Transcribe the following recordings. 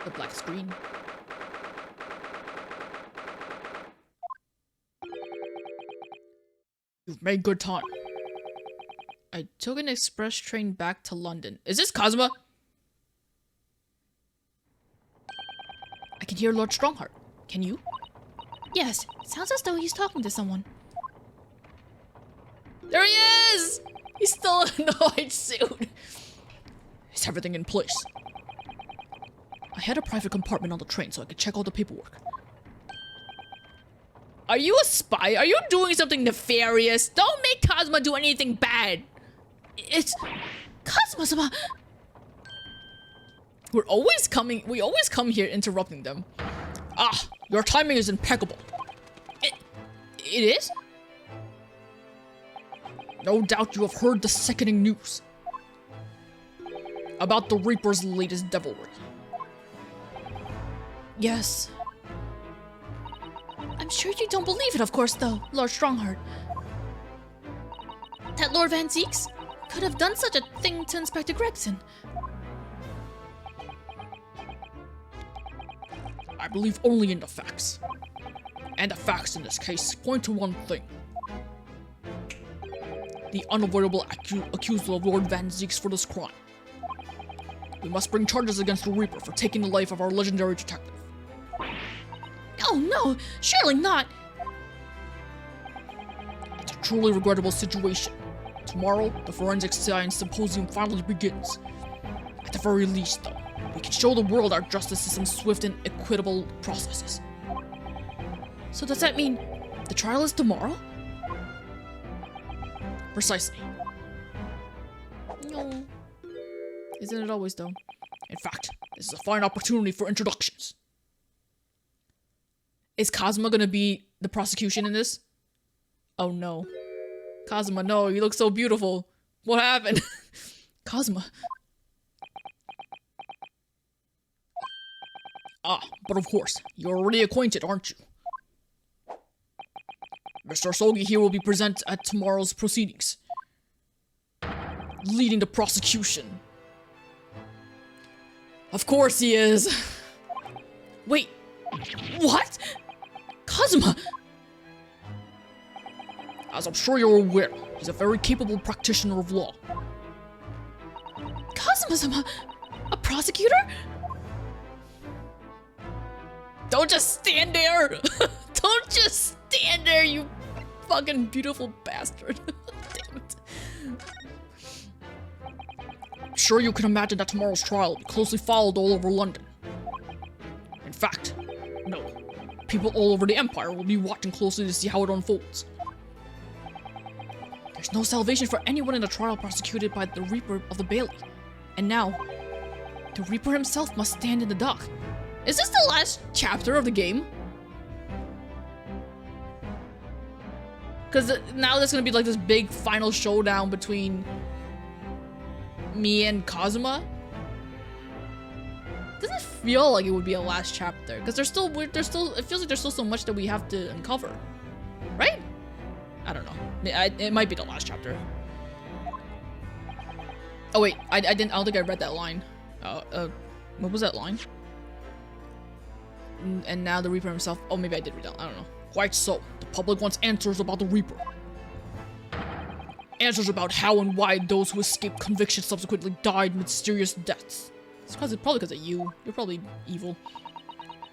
The black screen. You've made good time. I took an express train back to London. Is this Kazuma? I can hear Lord Strongheart. Can you? Yes, sounds as though he's talking to someone. There he is! He's still in the white suit. Is everything in place? I had a private compartment on the train so I could check all the paperwork. Are you a spy? Are you doing something nefarious? Don't make Kazuma do anything bad. It's Kazuma-sama. We always come here interrupting them. Ah, your timing is impeccable. It is? No doubt you have heard the sickening news about the Reaper's latest devilry. Yes. I'm sure you don't believe it, of course, though, Lord Strongheart. That Lord Van Zieks could have done such a thing to Inspector Gregson. I believe only in the facts. And the facts in this case point to one thing. The unavoidable accusal of Lord Van Zieks for this crime. We must bring charges against the Reaper for taking the life of our legendary detective. Oh no, surely not! It's a truly regrettable situation. Tomorrow, the Forensic Science Symposium finally begins. At the very least, though, we can show the world our justice system's swift and equitable processes. So does that mean the trial is tomorrow? Precisely. No. Isn't it always, though? In fact, this is a fine opportunity for introductions. Is Kazuma gonna be the prosecution in this? Oh no. Kazuma, no, you look so beautiful. What happened? Kazuma. Ah, but of course, you're already acquainted, aren't you? Mr. Sogi here will be present at tomorrow's proceedings, leading the prosecution. Of course he is. Wait, what? Kazuma! As I'm sure you're aware, he's a very capable practitioner of law. Kazuma-sama, a prosecutor? Don't just stand there! Don't just stand there, you fucking beautiful bastard. Damn it. I'm sure you can imagine that tomorrow's trial will be closely followed all over London. In fact, no. People all over the Empire will be watching closely to see how it unfolds. There's no salvation for anyone in the trial prosecuted by the Reaper of the Bailey. And now, the Reaper himself must stand in the dock. Is this the last chapter of the game? Because now there's gonna be like this big final showdown between me and Kazuma. Doesn't feel like it would be a last chapter because it feels like there's still so much that we have to uncover, right? I don't know. It might be the last chapter. Oh wait, I don't think I read that line. What was that line? And now the Reaper himself. Oh, maybe I did read that. I don't know. Quite so. The public wants answers about the Reaper. Answers about how and why those who escaped conviction subsequently died mysterious deaths. It's probably because of you. You're probably evil.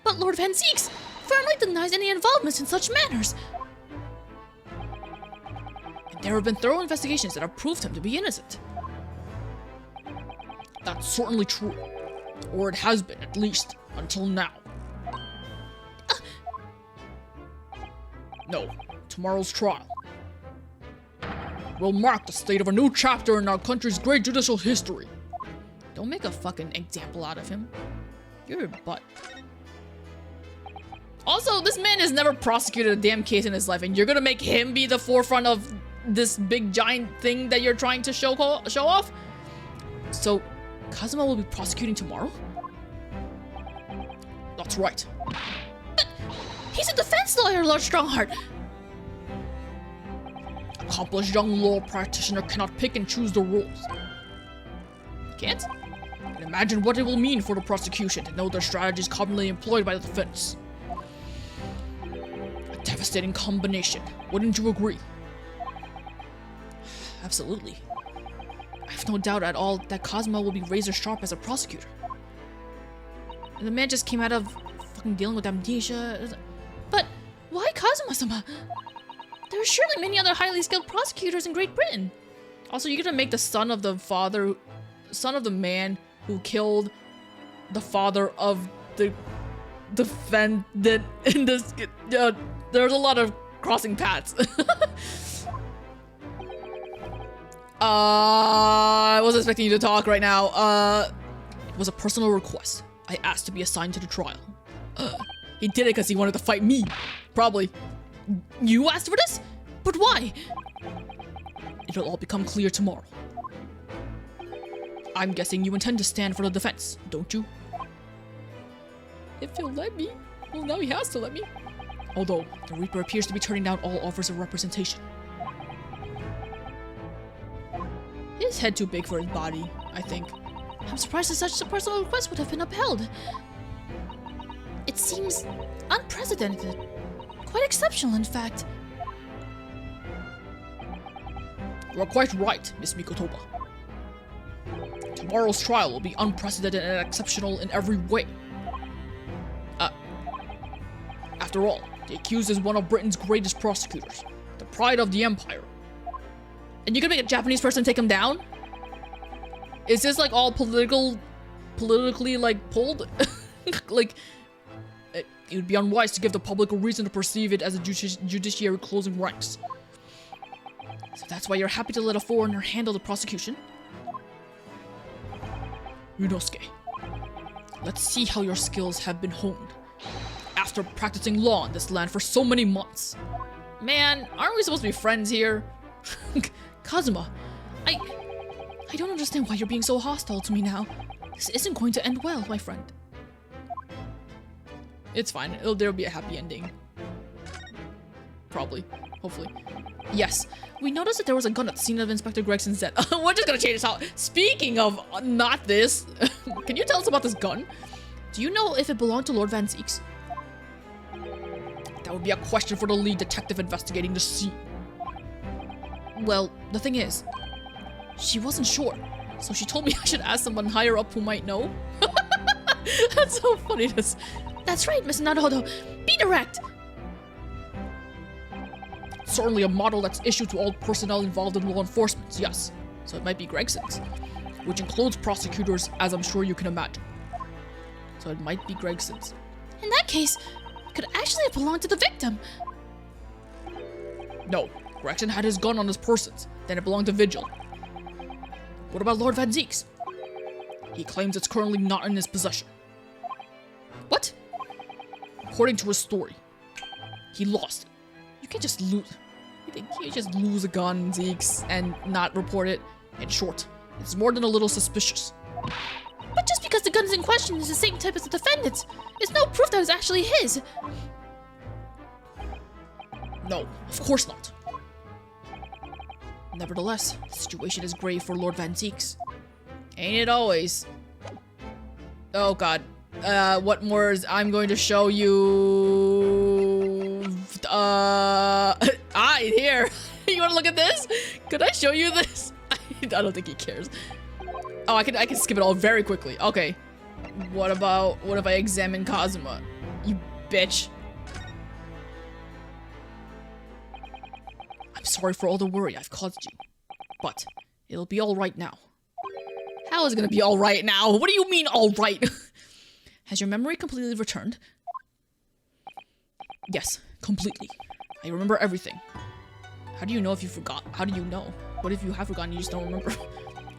But Lord Van Zieks firmly denies any involvement in such matters. And there have been thorough investigations that have proved him to be innocent. That's certainly true. Or it has been, at least, until now. No, tomorrow's trial will mark the start of a new chapter in our country's great judicial history. Don't make a fucking example out of him. You're a butt. Also, this man has never prosecuted a damn case in his life, and you're gonna make him be the forefront of this big giant thing that you're trying to show off? So, Kazuma will be prosecuting tomorrow? That's right. But he's a defense lawyer, Lord Strongheart. Accomplished young law practitioner cannot pick and choose the rules. Can't? And imagine what it will mean for the prosecution to know their strategies commonly employed by the defense. A devastating combination, wouldn't you agree? Absolutely. I have no doubt at all that Kazuma will be razor sharp as a prosecutor. And the man just came out of fucking dealing with amnesia. But why Kazuma-sama? There are surely many other highly skilled prosecutors in Great Britain. Also, you're gonna make the son of the man who killed the father of the defendant in this. There's a lot of crossing paths. I wasn't expecting you to talk right now. It was a personal request. I asked to be assigned to the trial. He did it because he wanted to fight me. Probably. You asked for this? But why? It'll all become clear tomorrow. I'm guessing you intend to stand for the defense, don't you? If he'll let me. Well, now he has to let me. Although, the Reaper appears to be turning down all offers of representation. His head too big for his body, I think. I'm surprised that such a personal request would have been upheld. It seems unprecedented. Quite exceptional, in fact. You are quite right, Miss Mikotoba. Tomorrow's trial will be unprecedented and exceptional in every way. After all, the accused is one of Britain's greatest prosecutors, the pride of the empire. And you're gonna make a Japanese person take him down? Is this like all politically like pulled? Like, it would be unwise to give the public a reason to perceive it as a judiciary closing ranks. So that's why you're happy to let a foreigner handle the prosecution? Ryunosuke, let's see how your skills have been honed. After practicing law in this land for so many months. Man, aren't we supposed to be friends here? Kazuma, I don't understand why you're being so hostile to me now. This isn't going to end well, my friend. It's fine. There'll be a happy ending. Probably. Hopefully. Yes. We noticed that there was a gun at the scene of Inspector Gregson's death. We're just gonna change this out. Speaking of not this, can you tell us about this gun? Do you know if it belonged to Lord Van Zeeks? That would be a question for the lead detective investigating the scene. Well, the thing is, she wasn't sure, so she told me I should ask someone higher up who might know. That's so funny. That's right, Miss Naruhodo. Be direct. Certainly a model that's issued to all personnel involved in law enforcement, yes. So it might be Gregson's, which includes prosecutors, as I'm sure you can imagine. So it might be Gregson's. In that case, it could actually have belonged to the victim. No, Gregson had his gun on his persons, then it belonged to Vigil. What about Lord Van Zeeks? He claims it's currently not in his possession. What? According to his story, he lost it. You can't just lose. You think you just lose a gun, Zeeks, and not report it? In short, it's more than a little suspicious. But just because the gun in question is the same type as the defendant's, it's no proof that it's actually his. No, of course not. Nevertheless, the situation is grave for Lord Van Zeeks. Ain't it always? Oh god. What more is I'm going to show you? Here. You wanna look at this? Could I show you this? I don't think he cares. Oh, I can skip it all very quickly. Okay. What if I examine Kazuma? You bitch. I'm sorry for all the worry I've caused you, but it'll be all right now. How is it gonna be all right now? What do you mean all right? Has your memory completely returned? Yes, completely. I remember everything. How do you know if you forgot? How do you know? What if you have forgotten and you just don't remember?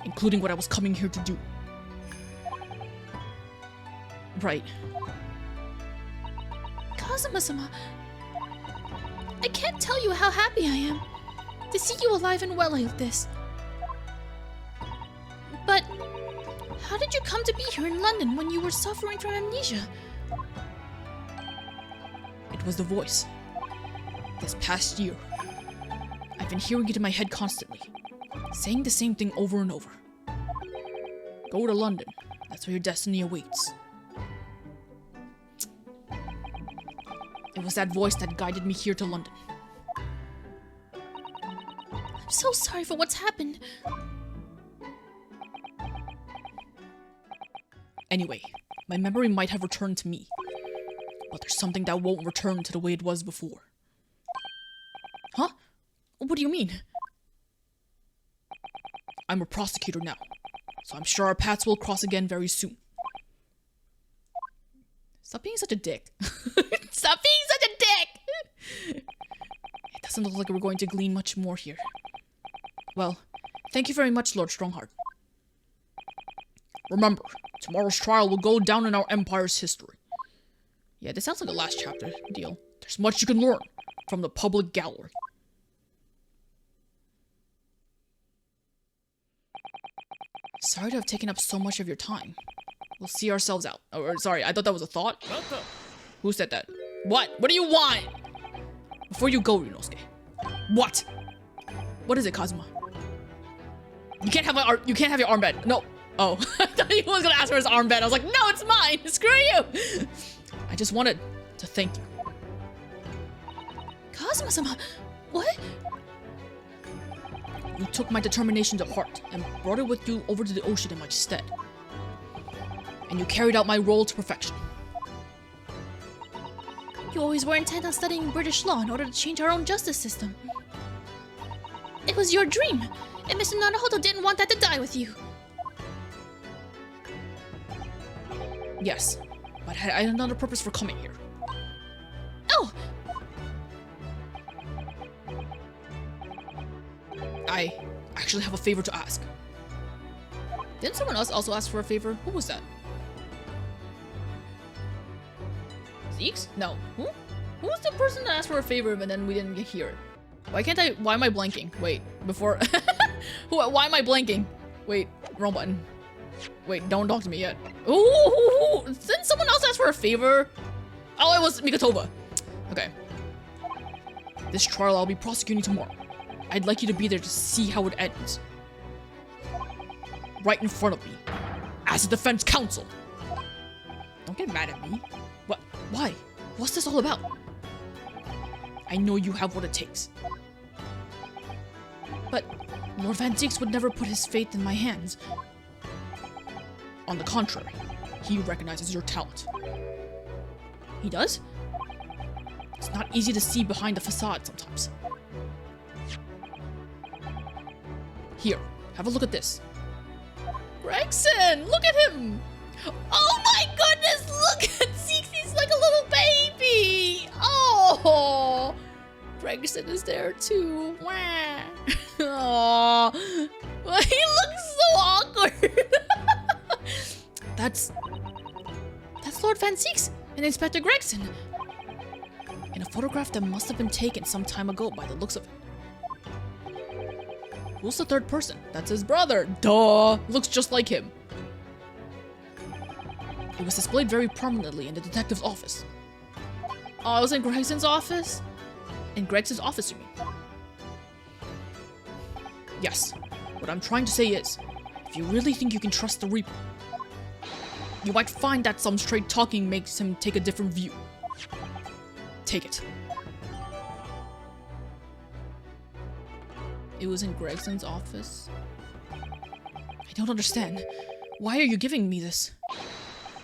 Including what I was coming here to do. Right. Kazuma-sama, I can't tell you how happy I am to see you alive and well like this. But how did you come to be here in London when you were suffering from amnesia? It was the voice. This past year, I've been hearing it in my head constantly, saying the same thing over and over. Go to London. That's where your destiny awaits. It was that voice that guided me here to London. I'm so sorry for what's happened. Anyway, my memory might have returned to me. But there's something that won't return to the way it was before. Huh? What do you mean? I'm a prosecutor now, so I'm sure our paths will cross again very soon. Stop being such a dick. Stop being such a dick! It doesn't look like we're going to glean much more here. Well, thank you very much, Lord Strongheart. Remember, tomorrow's trial will go down in our empire's history. Yeah, this sounds like a last chapter deal. There's much you can learn from the public gallery. Sorry to have taken up so much of your time. We'll see ourselves out. Oh, sorry, I thought that was a thought. Who said that? What? What do you want? Before you go, Ryunosuke. What? What is it, Kazuma? You can't have your armband. No. Oh, I thought he was gonna ask for his armband. I was like, no, it's mine. Screw you. I just wanted to thank you. Kazuma-sama, what? You took my determination to heart and brought it with you over to the ocean in my stead. And you carried out my role to perfection. You always were intent on studying British law in order to change our own justice system. It was your dream, and Mr. Naruhodo didn't want that to die with you. Yes, but I had another purpose for coming here. Oh! I actually have a favor to ask. Didn't someone else also ask for a favor? Who was that? Zeeks? No. Who? Who was the person that asked for a favor and then we didn't hear it? Why am I blanking? Wait, before... Why am I blanking? Wait, wrong button. Wait, don't talk to me yet. Ooh, didn't someone else ask for a favor? Oh, it was Mikotoba. Okay. This trial I'll be prosecuting tomorrow. I'd like you to be there to see how it ends. Right in front of me. As a defense counsel. Don't get mad at me. What? Why? What's this all about? I know you have what it takes. But Lord Van Zieks would never put his faith in my hands. On the contrary, he recognizes your talent. He does? It's not easy to see behind the facade sometimes. Here, have a look at this. Gregson, look at him! Oh my goodness, look at Zeeks, he's like a little baby! Oh! Gregson is there too. Aww. He looks so awkward. That's Lord Van Zieks and Inspector Gregson. In a photograph that must have been taken some time ago by the looks of it. Who's the third person? That's his brother. Duh! Looks just like him. It was displayed very prominently in the detective's office. Oh, it was in Gregson's office? In Gregson's office, you mean? Yes. What I'm trying to say is, if you really think you can trust the Reaper, you might find that some straight talking makes him take a different view. Take it. It was in Gregson's office? I don't understand. Why are you giving me this?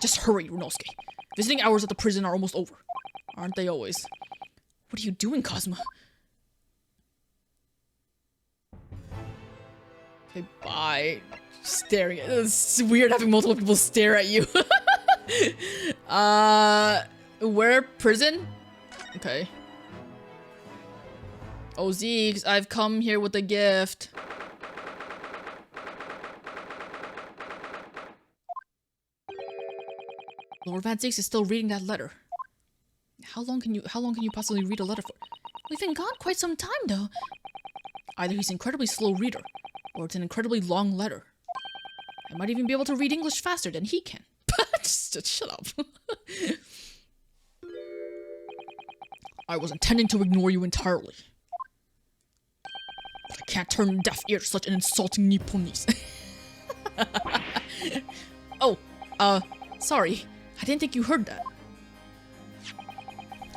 Just hurry, Ryunosuke. Visiting hours at the prison are almost over. Aren't they always? What are you doing, Kazuma? Okay, bye. Staring at it's weird having multiple people stare at you. Where? Prison? Okay. Oh, Zeeks, I've come here with a gift. Lord Van Zieks is still reading that letter. How long can you possibly read a letter for? We've been gone quite some time, though. Either he's an incredibly slow reader, or it's an incredibly long letter. I might even be able to read English faster than he can. just shut up. I was intending to ignore you entirely. But I can't turn a deaf ear to such an insulting Nipponese. Oh, Sorry. I didn't think you heard that.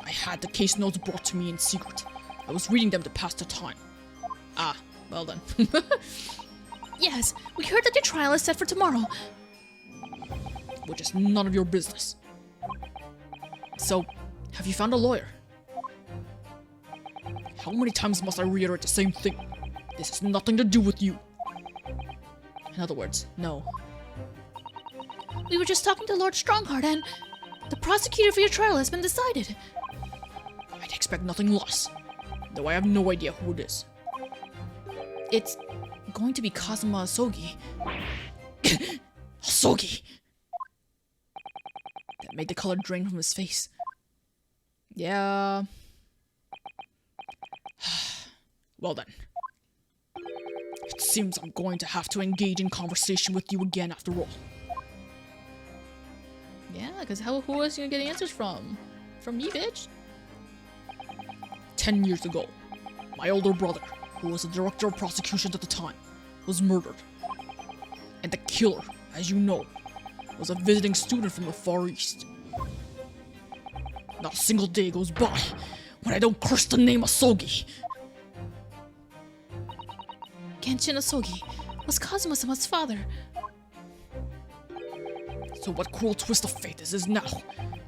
I had the case notes brought to me in secret. I was reading them to pass the time. Ah, well then. Yes, we heard that your trial is set for tomorrow. Which is none of your business. So, have you found a lawyer? How many times must I reiterate the same thing? This has nothing to do with you. In other words, no. We were just talking to Lord Strongheart and the prosecutor for your trial has been decided. I'd expect nothing less, though I have no idea who it is. It's going to be Kazuma Asogi. Asogi! That made the color drain from his face. Yeah. Well then. It seems I'm going to have to engage in conversation with you again after all. Yeah, because who else are you gonna get answers from? From me, bitch? 10 years ago, my older brother, who was the director of prosecutions at the time, was murdered. And the killer, as you know, was a visiting student from the Far East. Not a single day goes by when I don't curse the name Asogi. Genshin Asogi was Kazuma-sama's father. So what cruel twist of fate is this now,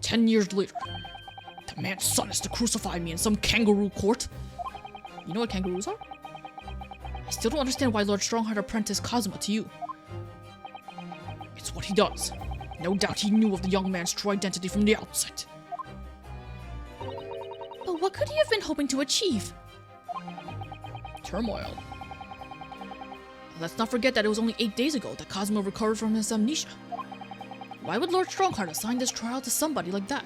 10 years later? The man's son is to crucify me in some kangaroo court? You know what kangaroos are? I still don't understand why Lord Strongheart apprenticed Kazuma to you. It's what he does. No doubt he knew of the young man's true identity from the outset. But what could he have been hoping to achieve? Turmoil. Let's not forget that it was only 8 days ago that Kazuma recovered from his amnesia. Why would Lord Strongheart assign this trial to somebody like that?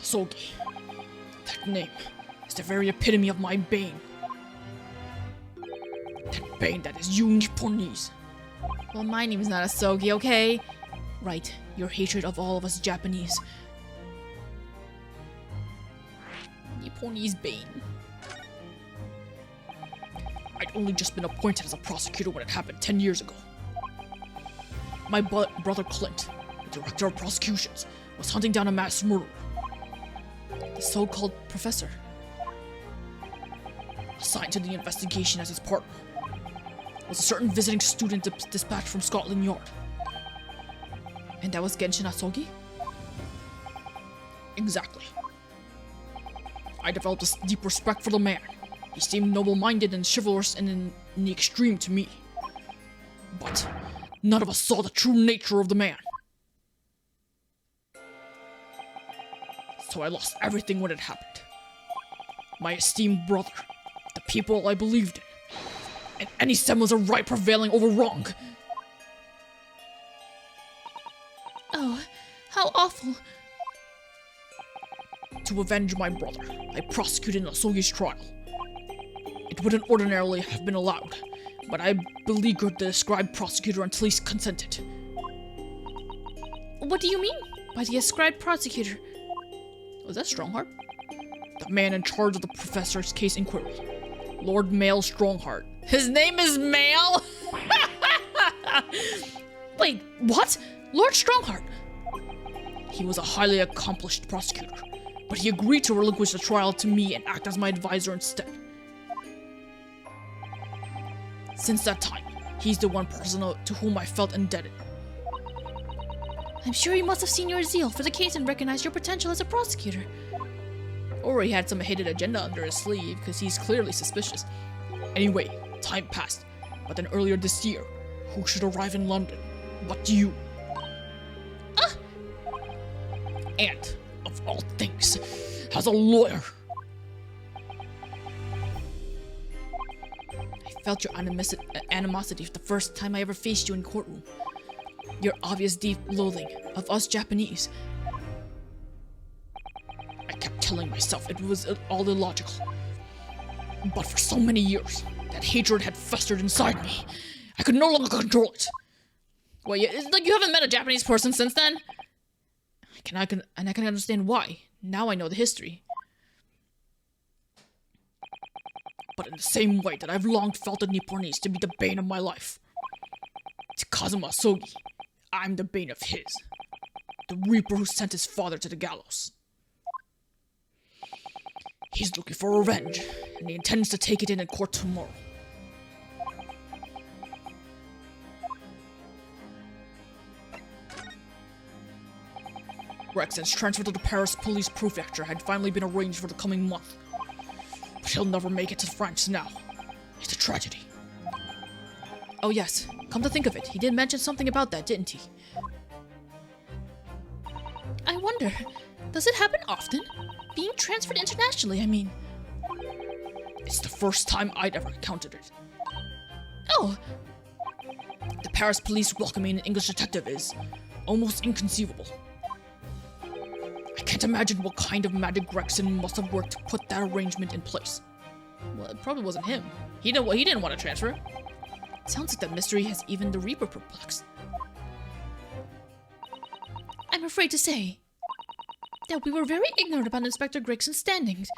Asogi. That name is the very epitome of my bane. That bane that is you Nipponese. Well, my name is not Asogi, okay? Right, your hatred of all of us Japanese. Nipponese bane. I'd only just been appointed as a prosecutor when it happened 10 years ago. My brother Clint, the director of prosecutions, was hunting down a mass murderer. The so-called professor, assigned to the investigation as his partner, was a certain visiting student dispatched from Scotland Yard. And that was Genshin Asogi? Exactly. I developed a deep respect for the man. He seemed noble-minded and chivalrous and in the extreme to me. But none of us saw the true nature of the man. So I lost everything when it happened. My esteemed brother, the people I believed in, and any semblance of right prevailing over wrong. Oh, how awful. To avenge my brother, I prosecuted Asogi's trial. It wouldn't ordinarily have been allowed, but I beleaguered the ascribed prosecutor until he consented. What do you mean by the ascribed prosecutor? Was that Strongheart? The man in charge of the professor's case inquiry. Lord Mail Strongheart. His name is Mail? Wait, what? Lord Strongheart? He was a highly accomplished prosecutor, but he agreed to relinquish the trial to me and act as my advisor instead. Since that time, he's the one person to whom I felt indebted. I'm sure he must have seen your zeal for the case and recognized your potential as a prosecutor. Or he had some hidden agenda under his sleeve, because he's clearly suspicious. Anyway, time passed, but then earlier this year, who should arrive in London but you? And, of all things, as a lawyer. I felt your animosity the first time I ever faced you in courtroom. Your obvious deep loathing of us Japanese. I kept telling myself it was all illogical. But for so many years, that hatred had festered inside me. I could no longer control it. Well, it's like you haven't met a Japanese person since then? I can understand why. Now I know the history. But in the same way that I've long felt the Nipponese to be the bane of my life. To Kazuma Sogi. I'm the bane of his. The Reaper who sent his father to the gallows. He's looking for revenge, and he intends to take it in court tomorrow. Rexon's transfer to the Paris Police Prefecture had finally been arranged for the coming month. But he'll never make it to France now. It's a tragedy. Oh yes, come to think of it, he did mention something about that, didn't he? I wonder, does it happen often? Being transferred internationally, I mean. It's the first time I'd ever encountered it. Oh, The Paris police welcoming an English detective is almost inconceivable. I can't imagine what kind of magic Gregson must have worked to put that arrangement in place. Well, it probably wasn't him. He didn't want to transfer. It sounds like that mystery has even the Reaper perplexed. I'm afraid to say that we were very ignorant about Inspector Gregson's standings.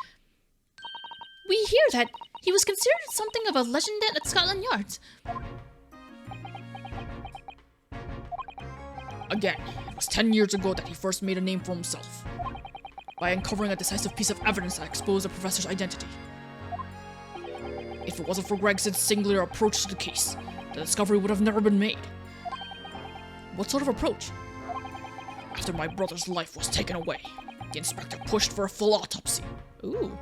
We hear that he was considered something of a legend at Scotland Yard. Again, it was 10 years ago that he first made a name for himself, by uncovering a decisive piece of evidence that exposed the professor's identity. If it wasn't for Gregson's singular approach to the case, the discovery would have never been made. What sort of approach? After my brother's life was taken away, the inspector pushed for a full autopsy. Ooh.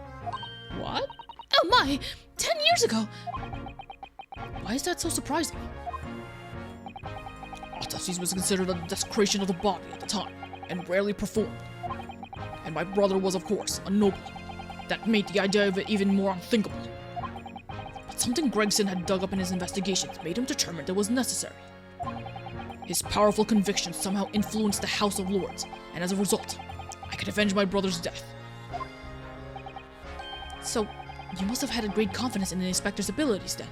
What? Oh my! 10 years ago! Why is that so surprising? Autopsies was considered a desecration of the body at the time, and rarely performed. And my brother was, of course, a noble. That made the idea of it even more unthinkable. But something Gregson had dug up in his investigations made him determined it was necessary. His powerful convictions somehow influenced the House of Lords, and as a result, I could avenge my brother's death. So, you must have had a great confidence in the inspector's abilities then.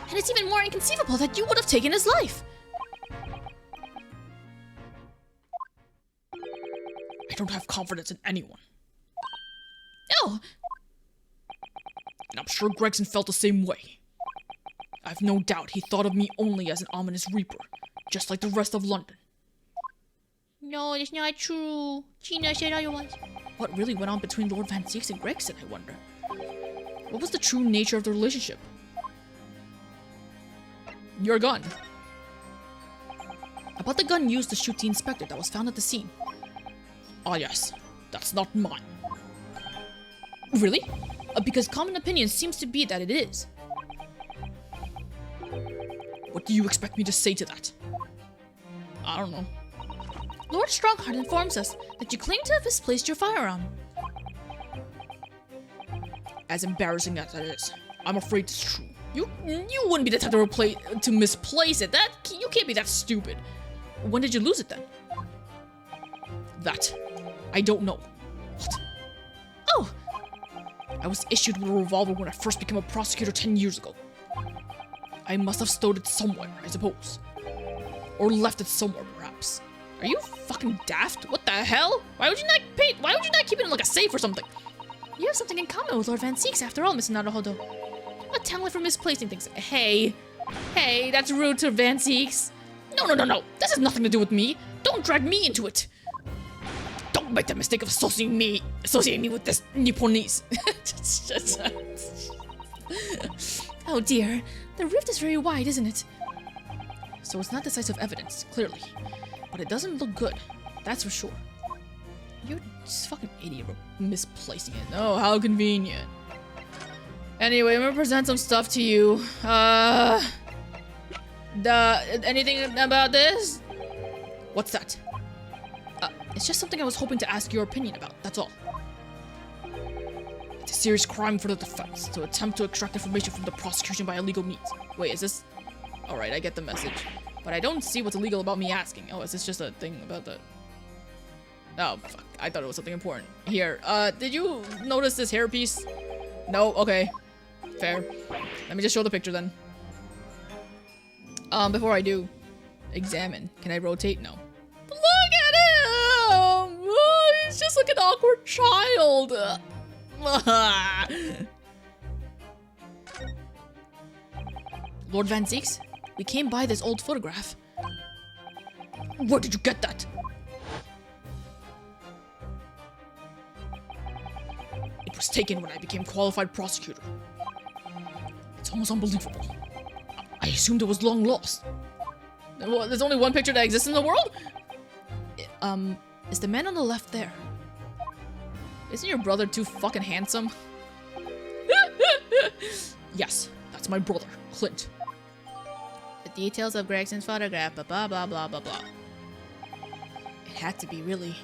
And it's even more inconceivable that you would have taken his life! I don't have confidence in anyone. Oh! And I'm sure Gregson felt the same way. I've no doubt he thought of me only as an ominous reaper, just like the rest of London. No, it's not true. Gina said otherwise. What really went on between Lord Van Zieks and Gregson, I wonder? What was the true nature of the relationship? Your gun. About the gun used to shoot the inspector that was found at the scene. Ah yes, that's not mine. Really? Because common opinion seems to be that it is. What do you expect me to say to that? I don't know. Lord Strongheart informs us that you claim to have misplaced your firearm. As embarrassing as that is, I'm afraid it's true. You wouldn't be the type to misplace it. You can't be that stupid. When did you lose it then? That, I don't know. What? Oh! I was issued with a revolver when I first became a prosecutor 10 years ago. I must have stowed it somewhere, I suppose. Or left it somewhere, perhaps. Are you fucking daft? What the hell? Why would you not keep it in like a safe or something? You have something in common with Lord Van Zieks after all, Mr. Naruhodo. A talent for misplacing things. Hey, that's rude to Van Zieks. No. This has nothing to do with me. Don't drag me into it. Don't make the mistake of associating me with this Nipponese. Oh dear, the rift is very wide, isn't it? So it's not decisive evidence, clearly. But it doesn't look good, that's for sure. You're just a fucking idiot for misplacing it. Oh, how convenient. Anyway, I'm gonna present some stuff to you. Anything about this? What's that? It's just something I was hoping to ask your opinion about, that's all. It's a serious crime for the defense to attempt to extract information from the prosecution by illegal means. Wait, is this... Alright, I get the message. But I don't see what's illegal about me asking. Oh, is this just a thing about the... Oh, fuck. I thought it was something important. Here, did you notice this hairpiece? No? Okay. Fair. Let me just show the picture then. Before I do, examine. Can I rotate? No. Look at him! Oh, he's just like an awkward child. Lord Van Zieks, we came by this old photograph. Where did you get that? It was taken when I became qualified prosecutor. It's almost unbelievable. I assumed it was long lost. Well, there's only one picture that exists in the world? Is the man on the left there? Isn't your brother too fucking handsome? Yes, that's my brother, Clint. The details of Gregson's photograph, blah blah blah blah blah blah. It had to be, really.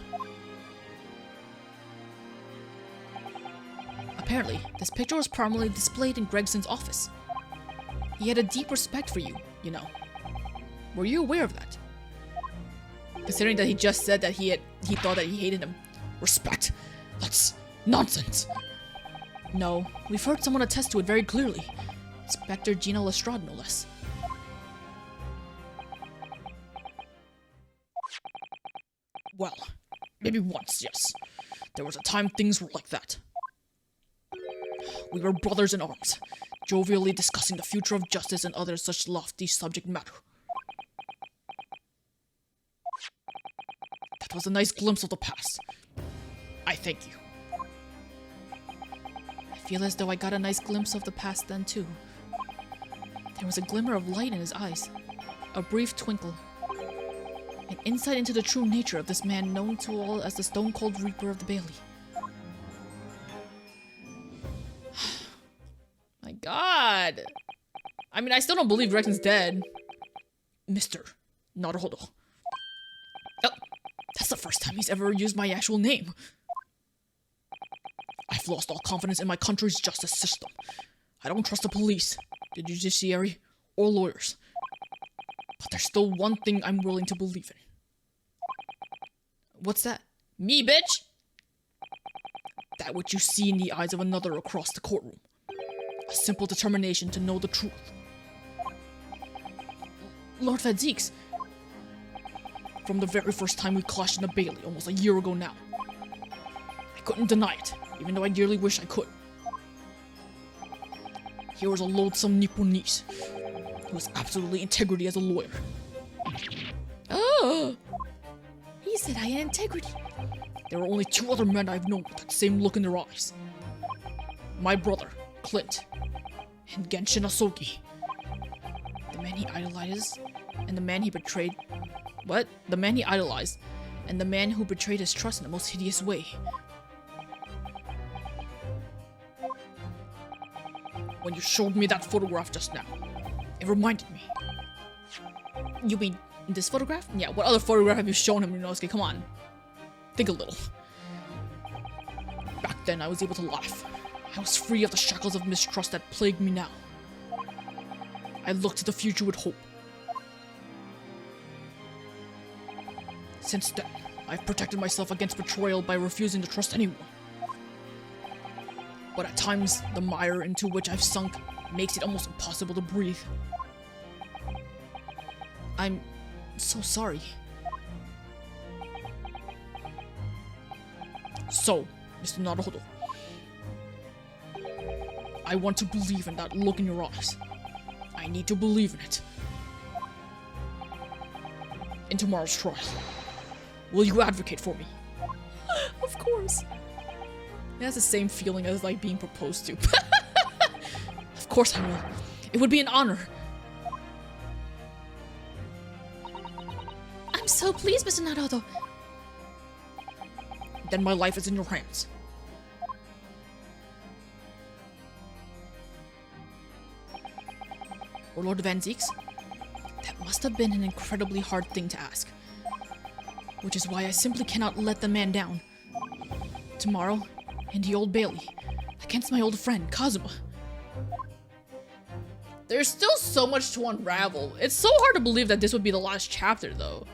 Apparently, this picture was prominently displayed in Gregson's office. He had a deep respect for you, you know. Were you aware of that? Considering that he just said that he thought that he hated him. Respect? That's nonsense. No, we've heard someone attest to it very clearly. Inspector Gina Lestrade, no less. Well, maybe once, yes. There was a time things were like that. We were brothers in arms, jovially discussing the future of justice and other such lofty subject matter. That was a nice glimpse of the past. I thank you. I feel as though I got a nice glimpse of the past then too. There was a glimmer of light in his eyes, a brief twinkle, an insight into the true nature of this man known to all as the stone-cold reaper of the Bailey. My god! I mean, I still don't believe Gregson's dead. Mr. Naruhodo. Oh, that's the first time he's ever used my actual name. I've lost all confidence in my country's justice system. I don't trust the police, the judiciary, or lawyers. But there's still one thing I'm willing to believe in. What's that? Me, bitch? That which you see in the eyes of another across the courtroom. A simple determination to know the truth. Lord Fadzix. From the very first time we clashed in the Bailey, almost a year ago now. I couldn't deny it, even though I dearly wish I could. Here was a loathsome Nipponese, who was absolutely integrity as a lawyer. Oh! He said I had integrity. There were only two other men I've known with that same look in their eyes. My brother, Clint, and Genshin Asogi. The man he idolizes, and the man he betrayed. What? The man he idolized, and the man who betrayed his trust in the most hideous way. When you showed me that photograph just now, it reminded me. You mean this photograph? Yeah, what other photograph have you shown him, Ryunosuke? Come on. Think a little. Back then, I was able to laugh. I was free of the shackles of mistrust that plagued me now. I looked to the future with hope. Since then, I've protected myself against betrayal by refusing to trust anyone. But at times, the mire into which I've sunk makes it almost impossible to breathe. I'm so sorry. So, Mr. Naruhodo, I want to believe in that look in your eyes. I need to believe in it. In tomorrow's trial, will you advocate for me? Of course. It has the same feeling as like being proposed to. Of course I will. It would be an honor. I'm so pleased, Mr. Naruhodo. Then my life is in your hands. Or Lord Fadzix? That must have been an incredibly hard thing to ask. Which is why I simply cannot let the man down. Tomorrow, in the Old Bailey, against my old friend, Kazuma. There's still so much to unravel. It's so hard to believe that this would be the last chapter, though.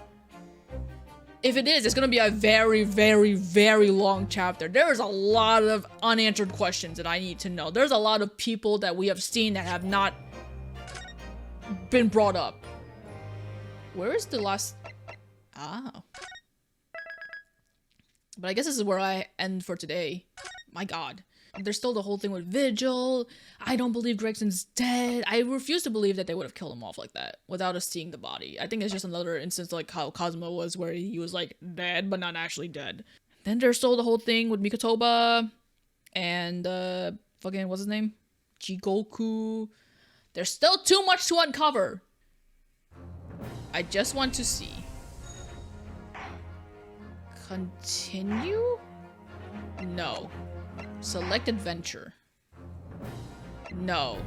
If it is, it's gonna be a very, very, very long chapter. There's a lot of unanswered questions that I need to know. There's a lot of people that we have seen that have not been brought up. Where is the last... Ah. But I guess this is where I end for today. My god. There's still the whole thing with Vigil. I don't believe Gregson's dead. I refuse to believe that they would have killed him off like that without us seeing the body. I think it's just another instance like how Cosmo was, where he was like dead but not actually dead. Then there's still the whole thing with Mikotoba and fucking what's his name? Jigoku. There's still too much to uncover. I just want to see. Continue? No. Select adventure. No.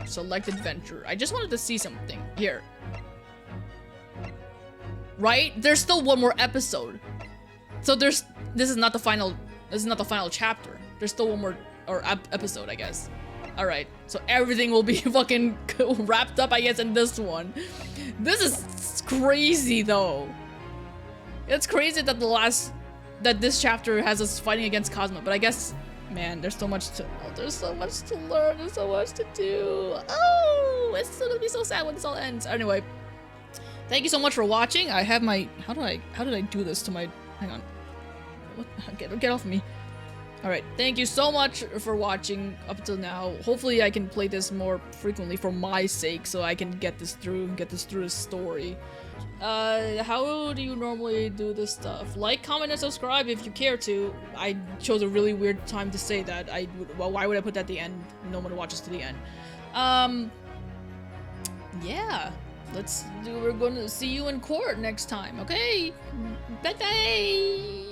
Select adventure. I just wanted to see something. Here. Right? There's still one more episode. So this is not the final chapter. There's still one more episode, I guess. All right. So everything will be fucking wrapped up, I guess, in this one. This is crazy though. It's crazy that this chapter has us fighting against Cosmo, but I guess, man, there's so much to learn, there's so much to do. Oh, it's gonna be so sad when this all ends. Anyway, thank you so much for watching. I have my, how did I do this to my, hang on. What, get off me. All right, thank you so much for watching up until now. Hopefully I can play this more frequently for my sake, so I can get this through the story. How do you normally do this stuff? Like, comment, and subscribe if you care to. I chose a really weird time to say that. Well, why would I put that at the end? No one watches to the end. Yeah. We're gonna see you in court next time, okay? Bye-bye!